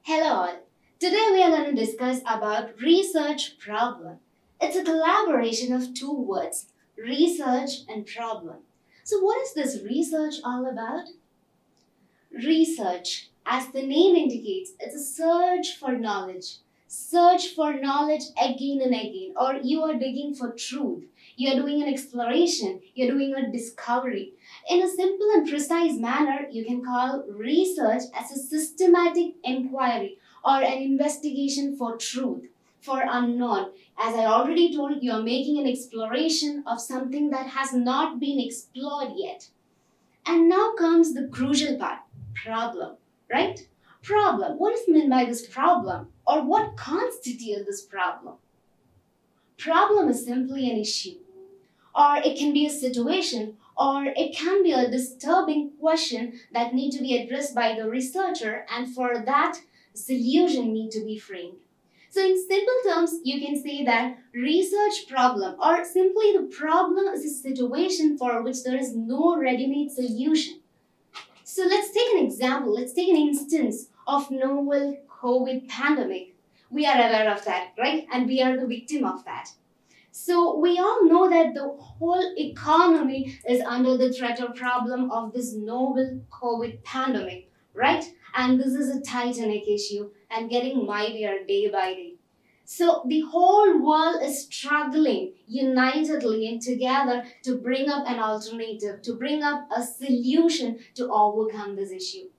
Hello all. Today we are going to discuss about research problem. It's a collaboration of two words, research and problem. So what is this research all about? Research, as the name indicates, it's a search for knowledge. Search for knowledge again and again, or you are digging for truth. You are doing an exploration, you're doing a discovery. In a simple and precise manner, you can call research as a systematic inquiry or an investigation for truth, for unknown. As I already told, you are making an exploration of something that has not been explored yet. And now comes the crucial part, problem, right? Problem. What is meant by this problem? Or what constitutes this problem? Problem is simply an issue, or it can be a situation, or it can be a disturbing question that need to be addressed by the researcher, and for that, solution need to be framed. So in simple terms, you can say that research problem or simply the problem is a situation for which there is no ready-made solution. So let's take an example, let's take an instance of novel COVID pandemic. We are aware of that, right? And we are the victim of that. So we all know that the whole economy is under the threat or problem of this novel COVID pandemic, right? And this is a titanic issue and getting mightier day by day. So the whole world is struggling unitedly and together to bring up an alternative, to bring up a solution to overcome this issue.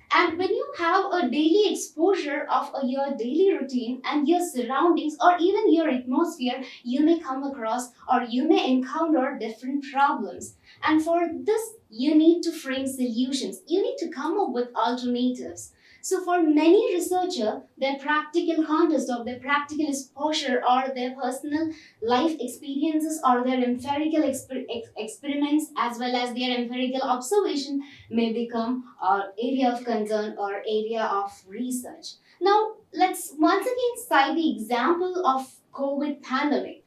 And when you have a daily exposure of your daily routine and your surroundings or even your atmosphere, you may come across or you may encounter different problems. And for this, you need to frame solutions. You need to come up with alternatives. So for many researchers, their practical context or their practical exposure or their personal life experiences or their empirical experiments as well as their empirical observation may become an area of concern or area of research. Now, let's once again cite the example of COVID pandemic.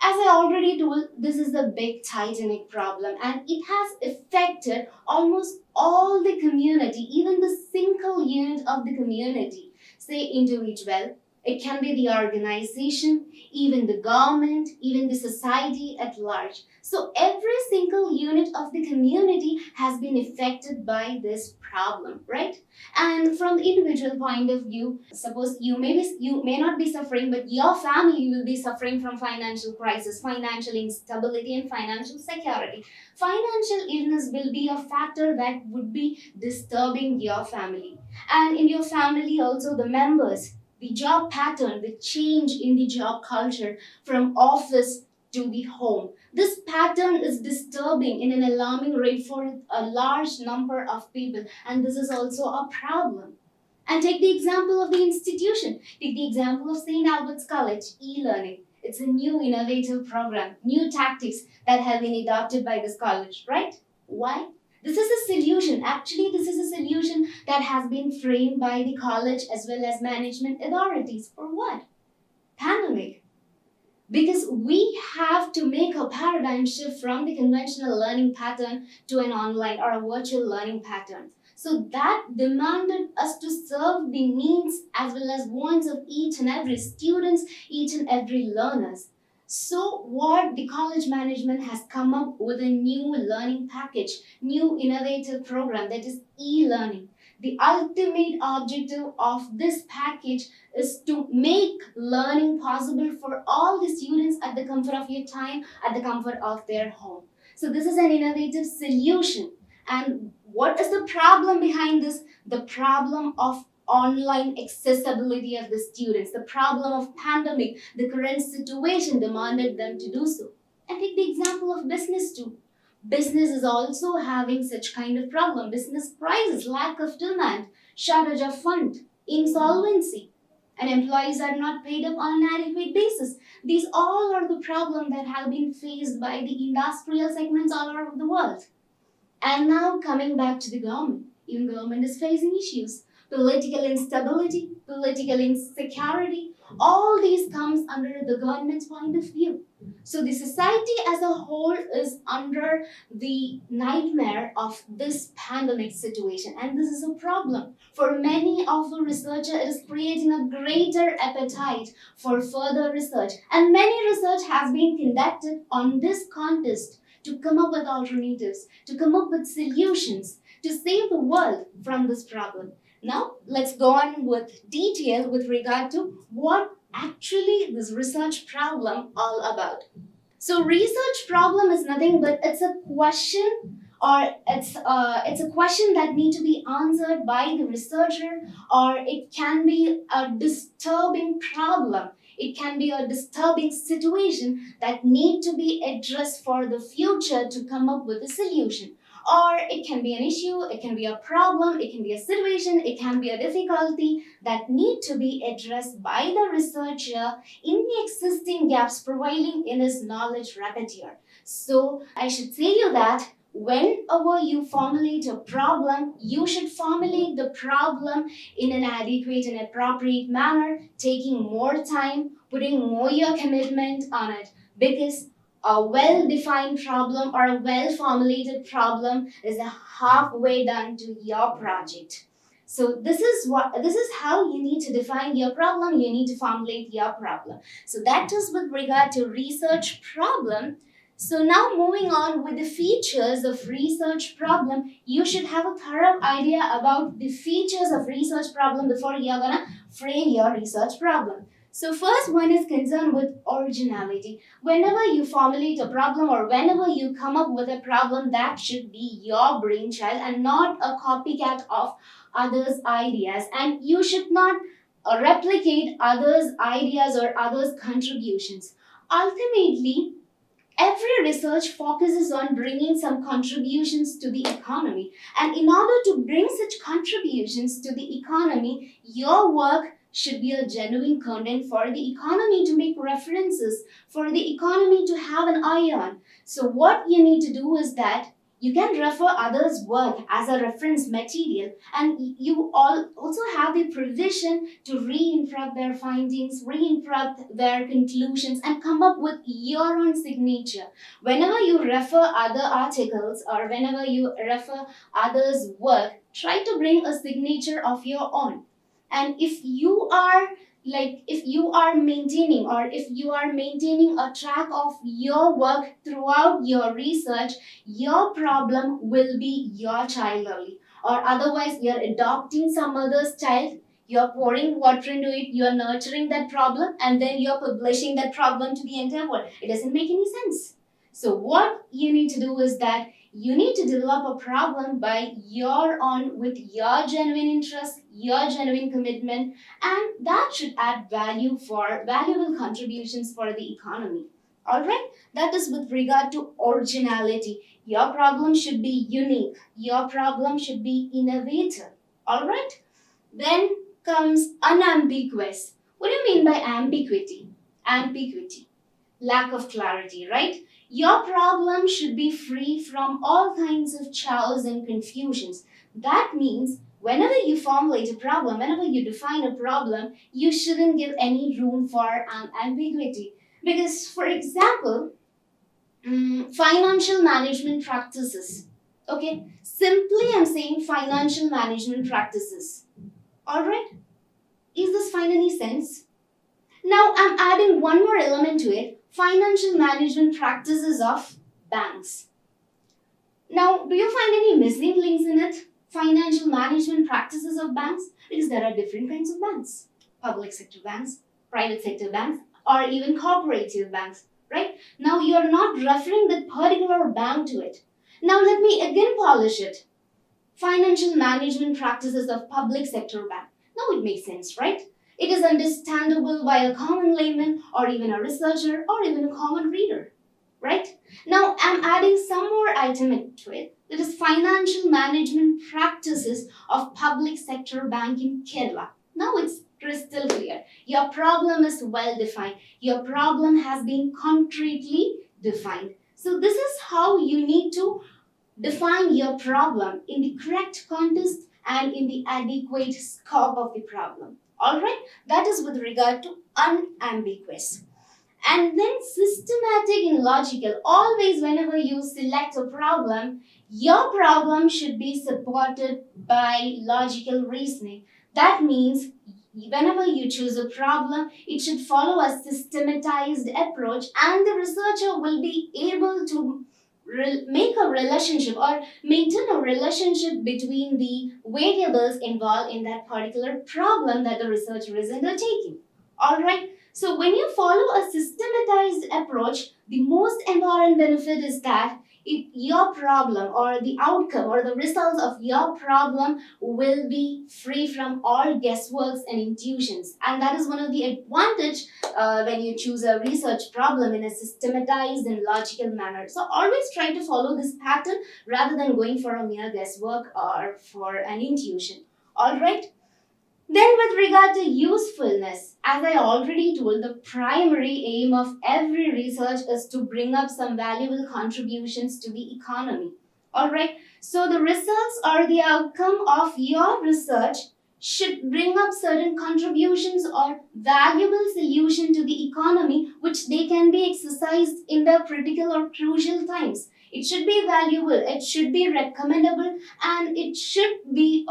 As I already told, this is a big titanic problem and it has affected almost all the community, even the single unit of the community, say individual. It can be the organization, even the government, even the society at large. So every single unit of the community has been affected by this problem, right? And from the individual point of view, suppose you may not be suffering, but your family will be suffering from financial crisis, financial instability, and financial security. Financial illness will be a factor that would be disturbing your family. And in your family also the members, the job pattern, the change in the job culture from office to the home. This pattern is disturbing in an alarming rate for a large number of people, and this is also a problem. And take the example of the institution. Take the example of St. Albert's College, e-learning. It's a new innovative program, new tactics that have been adopted by this college, right? Why? This is a solution. Actually, this is a solution that has been framed by the college as well as management authorities. For what? Pandemic. Because we have to make a paradigm shift from the conventional learning pattern to an online or a virtual learning pattern. So that demanded us to serve the needs as well as wants of each and every students, each and every learners. So what the college management has come up with a new learning package, new innovative program, that is e-learning. The ultimate objective of this package is to make learning possible for all the students at the comfort of your time, at the comfort of their home. So this is an innovative solution. And what is the problem behind this? The problem of online accessibility of the students, the problem of pandemic, the current situation demanded them to do so. And take the example of business too. Business is also having such kind of problem. Business crisis, lack of demand, shortage of fund, insolvency, and employees are not paid up on an adequate basis. These all are the problems that have been faced by the industrial segments all over the world. And now coming back to the government. Even government is facing issues. Political instability, political insecurity, all these comes under the government's point of view. So the society as a whole is under the nightmare of this pandemic situation, and this is a problem. For many of the researchers, it is creating a greater appetite for further research, and many research has been conducted on this contest to come up with alternatives, to come up with solutions, to save the world from this problem. Now, let's go on with detail with regard to what actually this research problem all about. So research problem is nothing but it's a question, or it's a question that need to be answered by the researcher, or it can be a disturbing problem. It can be a disturbing situation that need to be addressed for the future to come up with a solution. Or it can be an issue, it can be a problem, it can be a situation, it can be a difficulty that need to be addressed by the researcher in the existing gaps prevailing in his knowledge repertoire. So I should tell you that whenever you formulate a problem, you should formulate the problem in an adequate and appropriate manner, taking more time, putting more your commitment on it, because a well-defined problem or a well-formulated problem is a halfway done to your project. So this is how you need to define your problem, you need to formulate your problem. So that is with regard to research problem. So now moving on with the features of research problem, you should have a thorough idea about the features of research problem before you're gonna frame your research problem. So first one is concerned with originality. Whenever you formulate a problem or whenever you come up with a problem, that should be your brainchild and not a copycat of others' ideas. And you should not replicate others' ideas or others' contributions. Ultimately, every research focuses on bringing some contributions to the economy. And in order to bring such contributions to the economy, your work should be a genuine content for the economy to make references, for the economy to have an eye on. So what you need to do is that you can refer others' work as a reference material, and you also have the provision to reinterrupt their findings, reinterrupt their conclusions, and come up with your own signature. Whenever you refer other articles or whenever you refer others' work, try to bring a signature of your own. And if you are maintaining, or if you are maintaining a track of your work throughout your research, your problem will be your child only. Or otherwise you're adopting some other's child, you're pouring water into it, you're nurturing that problem, and then you're publishing that problem to the entire world. It doesn't make any sense. So what you need to do is that you need to develop a problem by your own, with your genuine interest, your genuine commitment, and that should add valuable contributions for the economy. Alright, that is with regard to originality. Your problem should be unique, your problem should be innovative. Alright, then comes unambiguous. What do you mean by ambiguity? Ambiguity, lack of clarity, right? Your problem should be free from all kinds of chaos and confusions. That means whenever you formulate a problem, whenever you define a problem, you shouldn't give any room for ambiguity. Because, for example, financial management practices. Okay, simply I'm saying financial management practices. Alright, is this fine any sense? Now I'm adding one more element to it. Financial management practices of banks. Now, do you find any missing links in it? Financial management practices of banks? Because there are different kinds of banks. Public sector banks, private sector banks, or even cooperative banks, right? Now, you're not referring that particular bank to it. Now, let me again polish it. Financial management practices of public sector bank. Now, it makes sense, right? It is understandable by a common layman or even a researcher or even a common reader, right? Now I'm adding some more item to it. That is financial management practices of public sector bank in Kerala. Now it's crystal clear. Your problem is well defined. Your problem has been concretely defined. So this is how you need to define your problem in the correct context and in the adequate scope of the problem. Alright, that is with regard to unambiguous. And then systematic and logical. Always whenever you select a problem, your problem should be supported by logical reasoning. That means whenever you choose a problem, it should follow a systematized approach, and the researcher will be able to make a relationship or maintain a relationship between the variables involved in that particular problem that the researcher is undertaking. Alright, so when you follow a systematized approach, the most important benefit is that if your problem or the outcome or the results of your problem will be free from all guessworks and intuitions. And that is one of the advantage when you choose a research problem in a systematized and logical manner. So always try to follow this pattern rather than going for a mere guesswork or for an intuition. Alright. Then with regard to usefulness, as I already told, the primary aim of every research is to bring up some valuable contributions to the economy. Alright, so the results or the outcome of your research should bring up certain contributions or valuable solution to the economy which they can be exercised in the critical or crucial times. It should be valuable, it should be recommendable, and it should be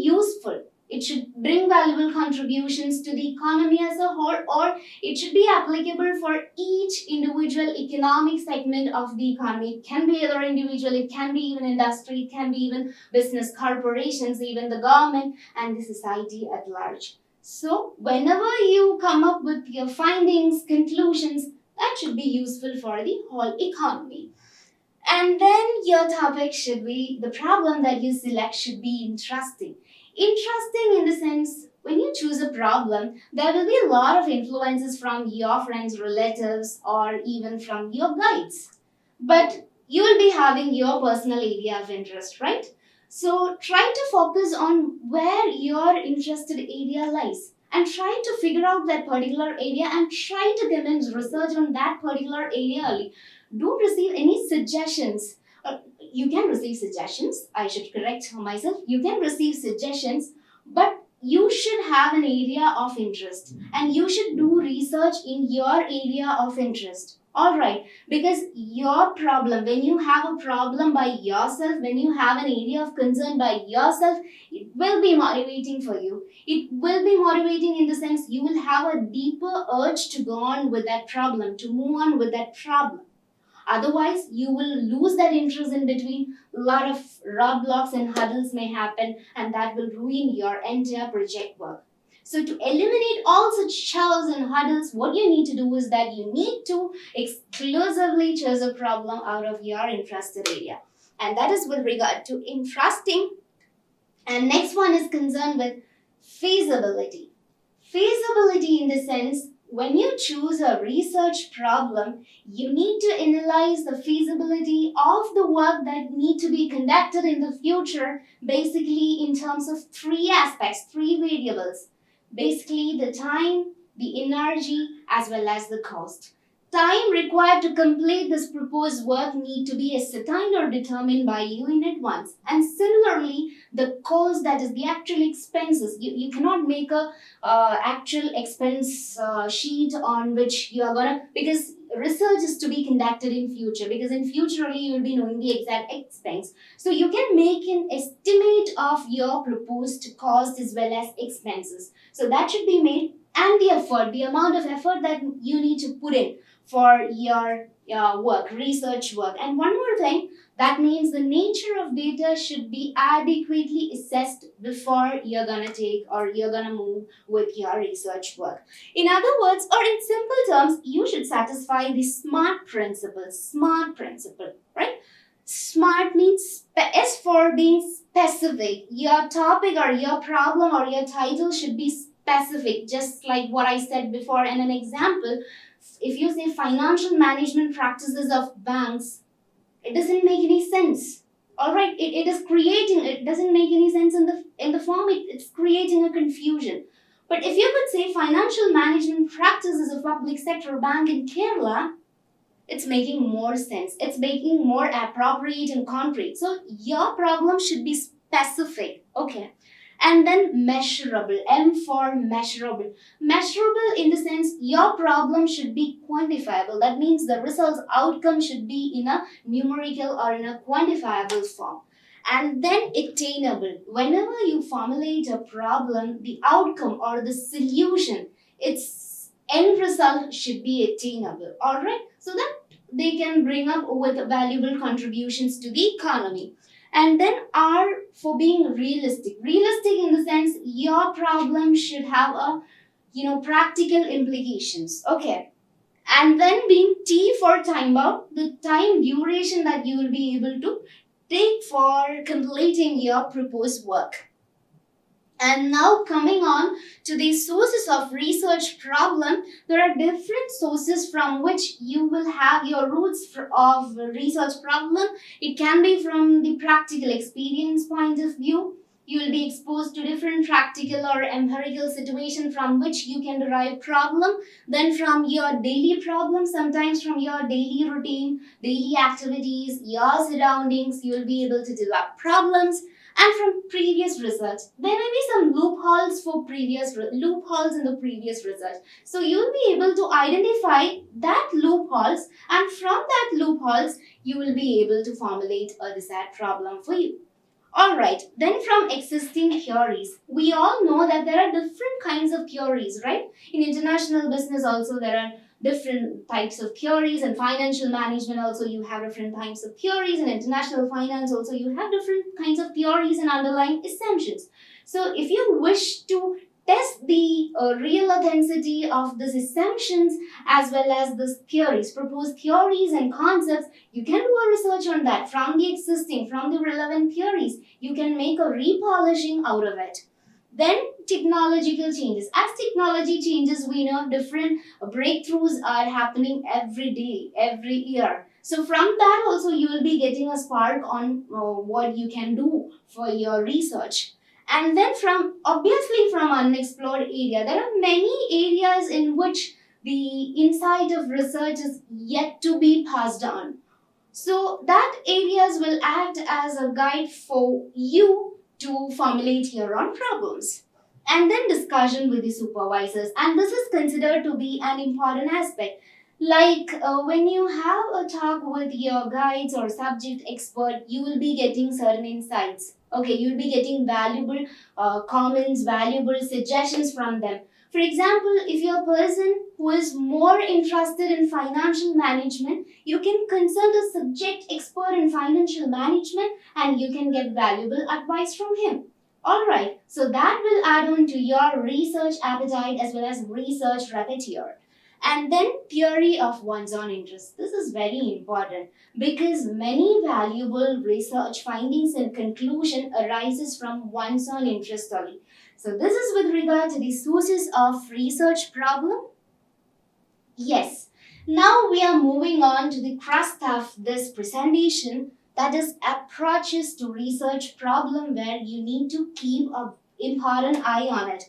useful. It should bring valuable contributions to the economy as a whole, or it should be applicable for each individual economic segment of the economy. It can be either individual, it can be even industry, it can be even business corporations, even the government and the society at large. So whenever you come up with your findings, conclusions, that should be useful for the whole economy. And then your topic should be, the problem that you select should be interesting. Interesting in the sense, when you choose a problem, there will be a lot of influences from your friends, relatives, or even from your guides. But you will be having your personal area of interest, right? So try to focus on where your interested area lies and try to figure out that particular area and try to commence research on that particular area early. Don't receive any suggestions. You can receive suggestions, I should correct myself. You can receive suggestions, but you should have an area of interest and you should do research in your area of interest. Alright, because your problem, when you have a problem by yourself, when you have an area of concern by yourself, it will be motivating for you. It will be motivating in the sense you will have a deeper urge to go on with that problem, to move on with that problem. Otherwise, you will lose that interest in between. A lot of roadblocks and hurdles may happen, and that will ruin your entire project work. So to eliminate all such chaos and hurdles, what you need to do is that you need to exclusively choose a problem out of your interested area. And that is with regard to interesting. And next one is concerned with feasibility. Feasibility in the sense, when you choose a research problem, you need to analyze the feasibility of the work that need to be conducted in the future, basically in terms of three aspects, three variables. Basically the time, the energy, as well as the cost. Time required to complete this proposed work need to be ascertained or determined by you in advance. And similarly, the cost, that is the actual expenses. You cannot make a actual expense sheet on which you are gonna, because research is to be conducted in future, because in future only you will be knowing the exact expense. So you can make an estimate of your proposed cost as well as expenses. So that should be made, and the effort, the amount of effort that you need to put in for your work, research work. And one more thing, that means the nature of data should be adequately assessed before you're gonna take or you're gonna move with your research work. In other words, or in simple terms, you should satisfy the SMART principle. SMART principle, right? SMART means S for being specific. Your topic or your problem or your title should be specific, just like what I said before in an example. If you say financial management practices of banks, it doesn't make any sense. Alright, it doesn't make any sense in the form, it's creating a confusion. But if you could say financial management practices of public sector bank in Kerala, it's making more sense. It's making more appropriate and concrete. So your problem should be specific. Okay. And then measurable, M for measurable. Measurable in the sense your problem should be quantifiable. That means the results outcome should be in a numerical or in a quantifiable form. And then attainable. Whenever you formulate a problem, the outcome or the solution, its end result should be attainable. Alright? So that they can bring up with valuable contributions to the economy. And then R for being realistic. Realistic in the sense your problem should have a practical implications. Okay. And then being T for time bound, the time duration that you will be able to take for completing your proposed work. And now coming on to the sources of research problem, there are different sources from which you will have your roots of research problem. It can be from the practical experience point of view. You will be exposed to different practical or empirical situation from which you can derive problem. Then from your daily problem, sometimes from your daily routine, daily activities, your surroundings, you will be able to develop problems. And from previous research, there may be some loopholes in the previous research. So you will be able to identify that loopholes, and from that loopholes, you will be able to formulate a desired problem for you. Alright, then from existing theories, we all know that there are different kinds of theories, right? In international business also there are different types of theories, and financial management also you have different types of theories, and international finance also you have different kinds of theories and underlying assumptions. So if you wish to test the real authenticity of these assumptions as well as these theories, proposed theories and concepts, you can do a research on that from the relevant theories. You can make a repolishing out of it. Then technological changes. As technology changes, we know different breakthroughs are happening every day, every year. So from that also you will be getting a spark on what you can do for your research. And then obviously from unexplored area, there are many areas in which the insight of research is yet to be passed on. So that areas will act as a guide for you to formulate your own problems. And then discussion with the supervisors, and this is considered to be an important aspect. Like when you have a talk with your guides or subject expert, you will be getting certain insights. Okay, you'll be getting valuable comments, valuable suggestions from them. For example, if you're a person who is more interested in financial management, you can consult a subject expert in financial management and you can get valuable advice from him. Alright, so that will add on to your research appetite as well as research repertoire. And then theory of one's own interest. This is very important because many valuable research findings and conclusion arises from one's own interest only. So this is with regard to the sources of research problem. Yes. Now we are moving on to the crust of this presentation, that is approaches to research problem, where you need to keep an important eye on it.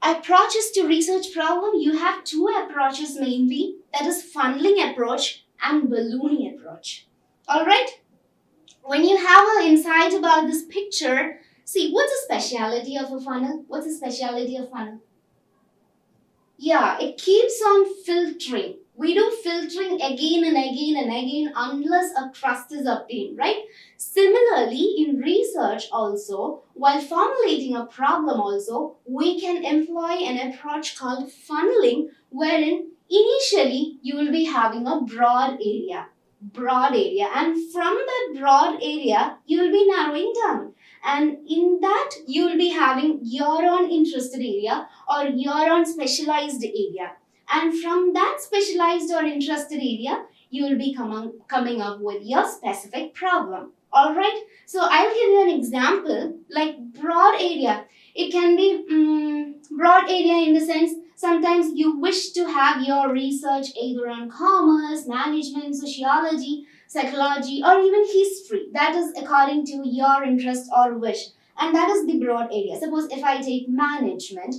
Approaches to research problem, you have two approaches mainly, that is funneling approach and ballooning approach. Alright? When you have an insight about this picture, see, what's the speciality of a funnel? What's the speciality of funnel? Yeah, it keeps on filtering. We do filtering again and again and again unless a crust is obtained, right? Similarly, in research also, while formulating a problem also, we can employ an approach called funneling, wherein initially you will be having a broad area, and from that broad area, you will be narrowing down. And in that, you will be having your own interested area or your own specialized area. And from that specialized or interested area, you will be coming up with your specific problem. Alright, so I'll give you an example like broad area. It can be broad area in the sense sometimes you wish to have your research either on commerce, management, sociology, psychology, or even history. That is according to your interest or wish. And that is the broad area. Suppose if I take management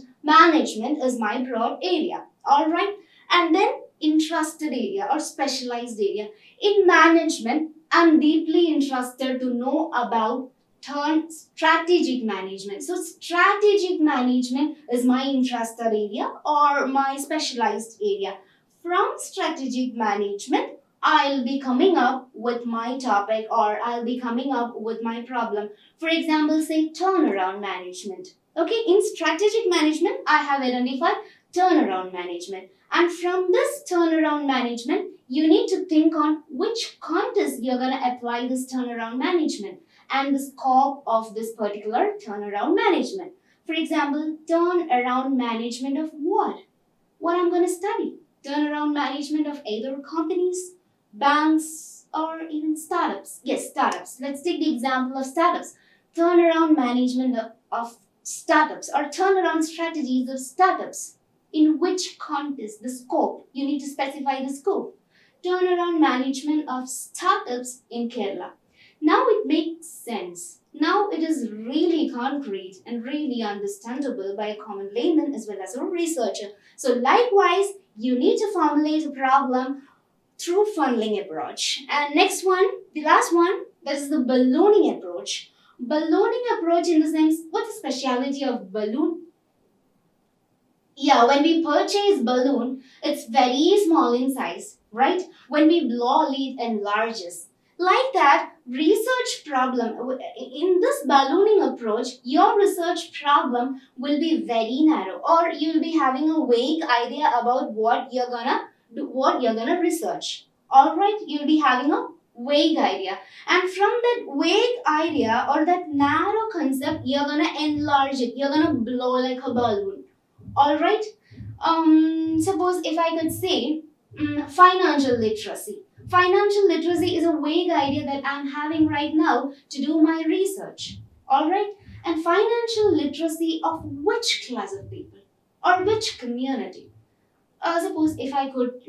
is my broad area. Alright. And then interested area or specialized area. In management, I'm deeply interested to know about turn strategic management. So strategic management is my interested area or my specialized area. From strategic management, I'll be coming up with my topic or I'll be coming up with my problem. For example, say turnaround management. Okay, in strategic management, I have identified turnaround management. And from this turnaround management, you need to think on which context you're going to apply this turnaround management and the scope of this particular turnaround management. For example, turnaround management of what? What I'm going to study. Turnaround management of either companies, banks, or even startups. Yes, startups. Let's take the example of startups. Turnaround management of startups or turnaround strategies of startups. In which context, the scope. You need to specify the scope. Turnaround management of startups in Kerala. Now it makes sense. Now it is really concrete and really understandable by a common layman as well as a researcher. So likewise, you need to formulate a problem through funneling approach. And next one, the last one, that is the ballooning approach. Ballooning approach in the sense, what's the speciality of balloon? Yeah, when we purchase balloon, it's very small in size, right? When we blow, it enlarges. Like that, research problem, in this ballooning approach, your research problem will be very narrow or you'll be having a vague idea about what you're gonna research. Alright, you'll be having a vague idea. And from that vague idea or that narrow concept, you're gonna enlarge it. You're gonna blow like a balloon. Alright, suppose if I could say financial literacy. Financial literacy is a vague idea that I'm having right now to do my research. Alright, and financial literacy of which class of people or which community? Suppose if I could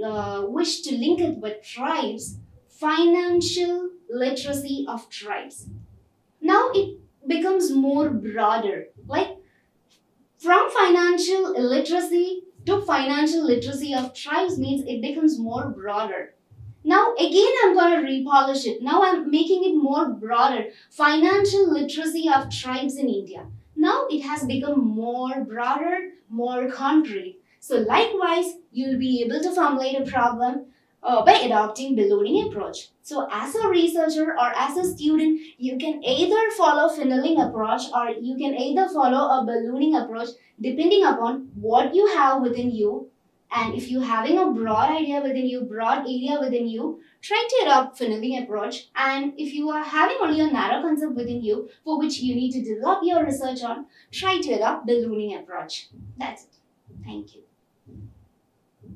wish to link it with tribes, financial literacy of tribes. Now it becomes more broader. Like from financial illiteracy to financial literacy of tribes means it becomes more broader. Now again I'm going to repolish it. Now I'm making it more broader. Financial literacy of tribes in India. Now it has become more broader, more concrete. So likewise, you'll be able to formulate a problem by adopting ballooning approach. So as a researcher or as a student, you can either follow funneling approach or you can either follow a ballooning approach depending upon what you have within you. And if you're having a broad idea within you, broad area within you, try to adopt funneling approach. And if you are having only a narrow concept within you for which you need to develop your research on, try to adopt ballooning approach. That's it. Thank you.